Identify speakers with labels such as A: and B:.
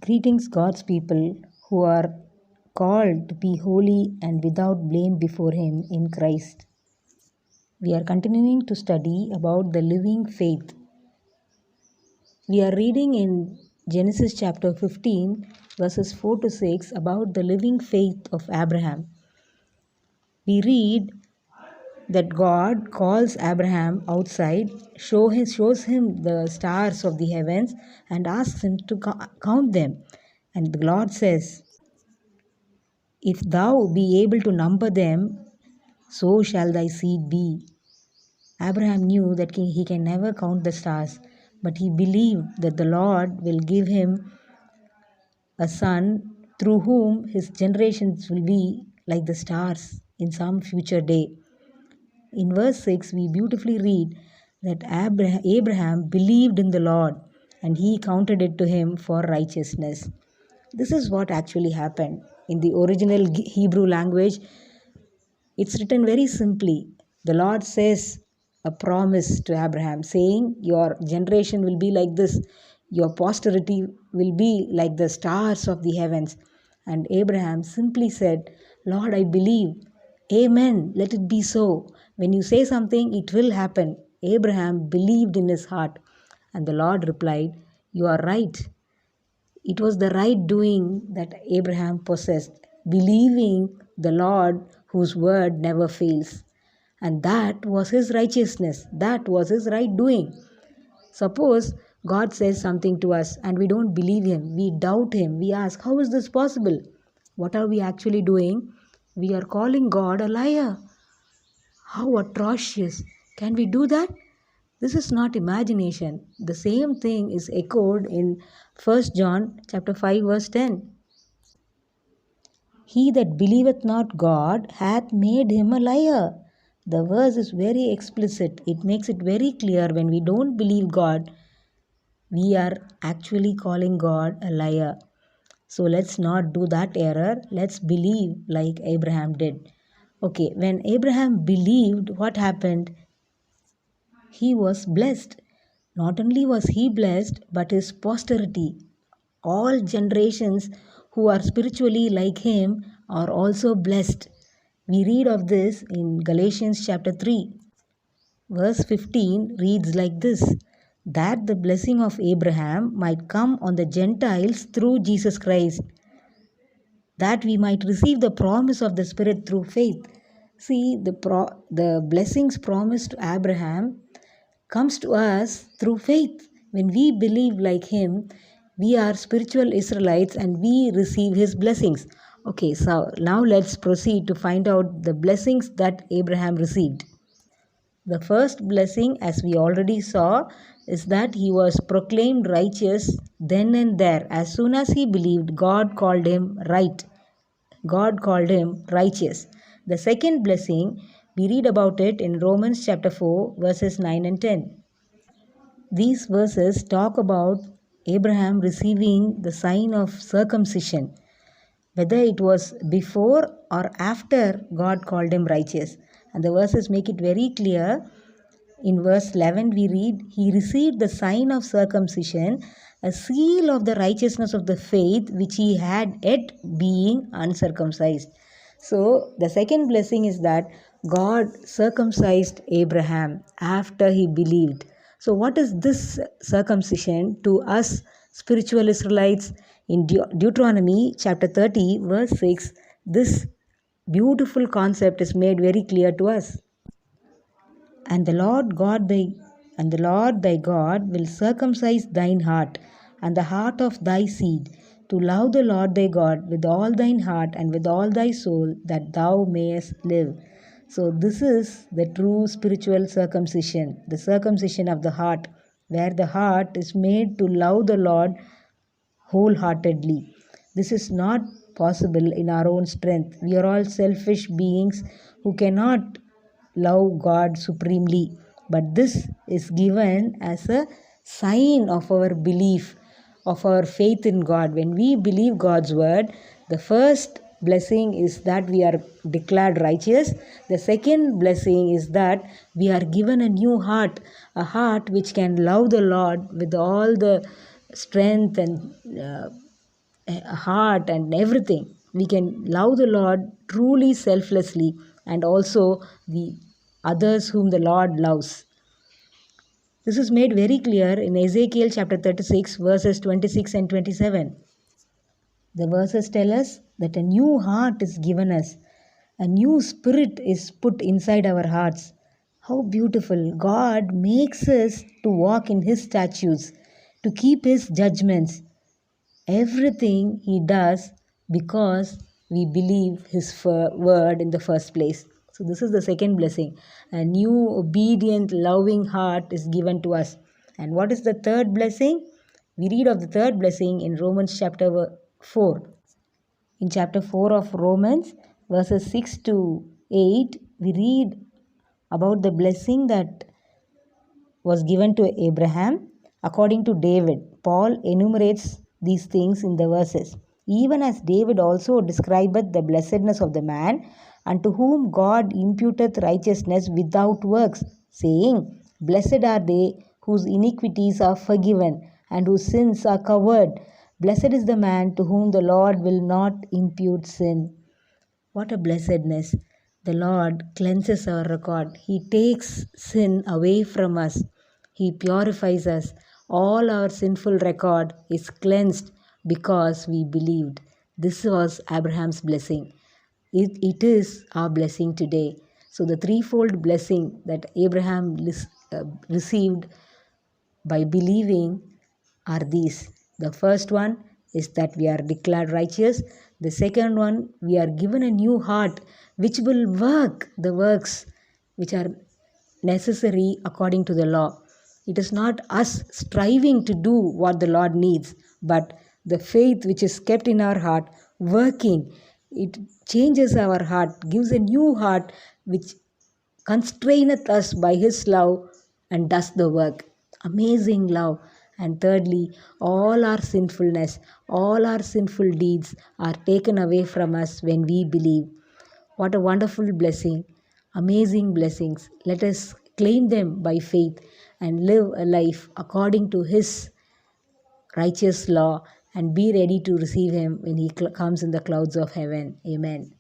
A: Greetings, God's people who are called to be holy and without blame before Him in Christ. We are continuing to study about the living faith. We are reading in Genesis chapter 15, verses 4 to 6 about the living faith of Abraham. We read that God calls Abraham outside, shows him the stars of the heavens, and asks him to count them. And the Lord says, "If thou be able to number them, so shall thy seed be." Abraham knew that he can never count the stars, but he believed that the Lord will give him a son through whom his generations will be like the stars in some future day. In verse 6, we beautifully read that Abraham believed in the Lord and he counted it to him for righteousness. This is what actually happened. In the original Hebrew language, it's written very simply. The Lord says a promise to Abraham saying, "Your generation will be like this, your posterity will be like the stars of the heavens." And Abraham simply said, "Lord, I believe. Amen. Let it be so. When you say something, it will happen." Abraham believed in his heart. And the Lord replied, "You are right." It was the right doing that Abraham possessed, believing the Lord whose word never fails. And that was his righteousness. That was his right doing. Suppose God says something to us and we don't believe Him, we doubt Him, we ask, "How is this possible?" What are we actually doing? We are calling God a liar. How atrocious! Can we do that? This is not imagination. The same thing is echoed in 1 John chapter 5 verse 10. "He that believeth not God hath made him a liar." The verse is very explicit. It makes it very clear when we don't believe God, we are actually calling God a liar. So let's not do that error. Let's believe like Abraham did. Okay, when Abraham believed, what happened? He was blessed. Not only was he blessed, but his posterity, all generations who are spiritually like him, are also blessed. We read of this in Galatians chapter 3. Verse 15 reads like this: "That the blessing of Abraham might come on the Gentiles through Jesus Christ, that we might receive the promise of the Spirit through faith." See, the blessings promised to Abraham comes to us through faith. When we believe like him, we are spiritual Israelites and we receive his blessings. Okay, so now let's proceed to find out the blessings that Abraham received. The first blessing, as we already saw, is that he was proclaimed righteous then and there. As soon as he believed, God called him right. God called him righteous. The second blessing, we read about it in Romans chapter 4, verses 9 and 10. These verses talk about Abraham receiving the sign of circumcision, whether it was before or after God called him righteous. And the verses make it very clear. In verse 11 we read, "He received the sign of circumcision, a seal of the righteousness of the faith which he had yet being uncircumcised." So the second blessing is that God circumcised Abraham after he believed. So what is this circumcision to us spiritual Israelites? In Deuteronomy chapter 30 verse 6, this beautiful concept is made very clear to us. And the Lord thy God will circumcise thine heart and the heart of thy seed, to love the Lord thy God with all thine heart and with all thy soul, that thou mayest live. So this is the true spiritual circumcision, the circumcision of the heart, where the heart is made to love the Lord wholeheartedly. This is not possible in our own strength. We are all selfish beings who cannot love God supremely. But this is given as a sign of our belief, of our faith in God. When we believe God's word, the first blessing is that we are declared righteous. The second blessing is that we are given a new heart, a heart which can love the Lord with all the strength and heart and everything. We can love the Lord truly selflessly, and also the others whom the Lord loves. This is made very clear in Ezekiel chapter 36, verses 26 and 27. The verses tell us that a new heart is given us, a new spirit is put inside our hearts. How beautiful! God makes us to walk in His statutes, to keep His judgments. Everything He does because we believe His word in the first place. So, this is the second blessing. A new, obedient, loving heart is given to us. And what is the third blessing? We read of the third blessing in Romans chapter 4. In chapter 4 of Romans, verses 6 to 8, we read about the blessing that was given to Abraham. According to David, Paul enumerates these things in the verses. Even as David also describeth the blessedness of the man, unto whom God imputeth righteousness without works, saying, Blessed are they whose iniquities are forgiven, and whose sins are covered. Blessed is the man to whom the Lord will not impute sin. What a blessedness! The Lord cleanses our record. He takes sin away from us. He purifies us. All our sinful record is cleansed because we believed. This was Abraham's blessing. It is our blessing today. So, the threefold blessing that Abraham received by believing are these. The first one is that we are declared righteous. The second one, we are given a new heart which will work the works which are necessary according to the law. It is not us striving to do what the Lord needs, but the faith which is kept in our heart working. It changes our heart, gives a new heart which constraineth us by His love and does the work. Amazing love. And thirdly, all our sinfulness, all our sinful deeds are taken away from us when we believe. What a wonderful blessing. Amazing blessings. Let us claim them by faith and live a life according to His righteous law and be ready to receive Him when He comes in the clouds of heaven. Amen.